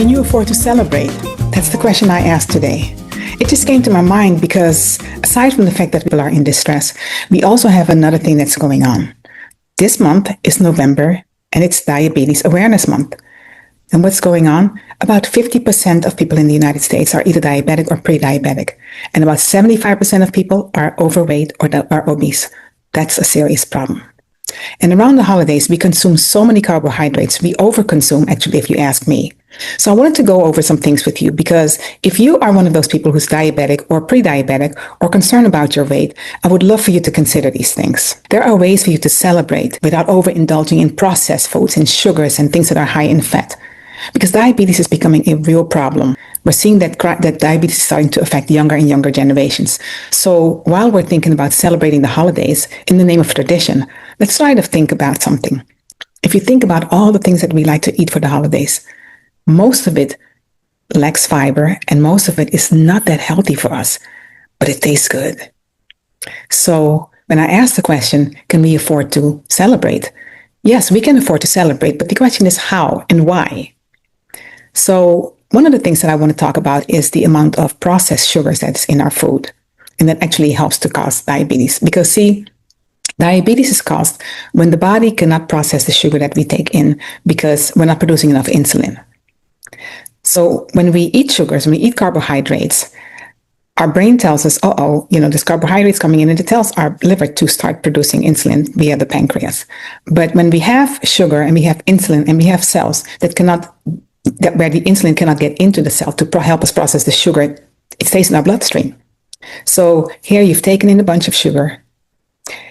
Can you afford to celebrate? That's the question I asked today. It just came to my mind because aside from the fact that people are in distress, we also have another thing that's going on. This month is November and it's Diabetes Awareness Month. And what's going on? About 50% of people in the United States are either diabetic or pre-diabetic. And about 75% of people are overweight or are obese. That's a serious problem. And around the holidays, we consume so many carbohydrates. We overconsume, actually, if you ask me. So I wanted to go over some things with you because if you are one of those people who's diabetic or pre-diabetic or concerned about your weight, I would love for you to consider these things. There are ways for you to celebrate without overindulging in processed foods and sugars and things that are high in fat. Because diabetes is becoming a real problem. We're seeing that diabetes is starting to affect younger and younger generations. So while we're thinking about celebrating the holidays in the name of tradition, let's try to think about something. If you think about all the things that we like to eat for the holidays, most of it lacks fiber and most of it is not that healthy for us, but it tastes good. So when I ask the question, can we afford to celebrate? Yes, we can afford to celebrate, but the question is how and why? So one of the things that I want to talk about is the amount of processed sugars that's in our food. And that actually helps to cause diabetes. Because see, diabetes is caused when the body cannot process the sugar that we take in because we're not producing enough insulin. So when we eat sugars, when we eat carbohydrates, our brain tells us, there's carbohydrates coming in, and it tells our liver to start producing insulin via the pancreas. But when we have sugar and we have insulin and we have cells where the insulin cannot get into the cell to help us process the sugar, it stays in our bloodstream. So here you've taken in a bunch of sugar.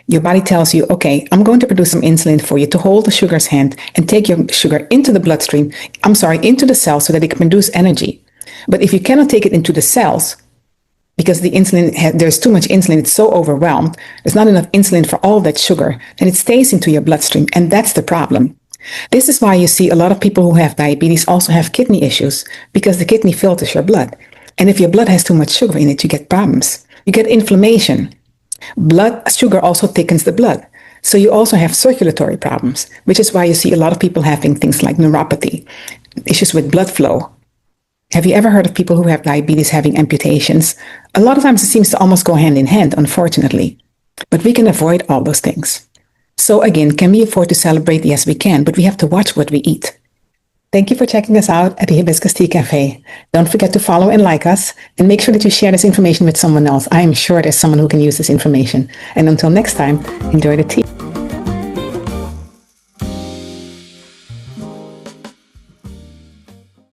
Your body tells you, okay, I'm going to produce some insulin for you to hold the sugar's hand and take your sugar into the bloodstream, into the cells so that it can produce energy. But if you cannot take it into the cells, because the insulin, there's too much insulin, it's so overwhelmed, there's not enough insulin for all that sugar, and it stays into your bloodstream, and that's the problem. This is why you see a lot of people who have diabetes also have kidney issues, because the kidney filters your blood. And if your blood has too much sugar in it, you get problems. You get inflammation. Blood sugar also thickens the blood. So you also have circulatory problems, which is why you see a lot of people having things like neuropathy, issues with blood flow. Have you ever heard of people who have diabetes having amputations? A lot of times it seems to almost go hand in hand, unfortunately. But we can avoid all those things. So again, can we afford to celebrate? Yes, we can, but we have to watch what we eat. Thank you for checking us out at the Hibiscus Tea Cafe. Don't forget to follow and like us, and make sure that you share this information with someone else. I am sure there's someone who can use this information. And until next time, enjoy the tea.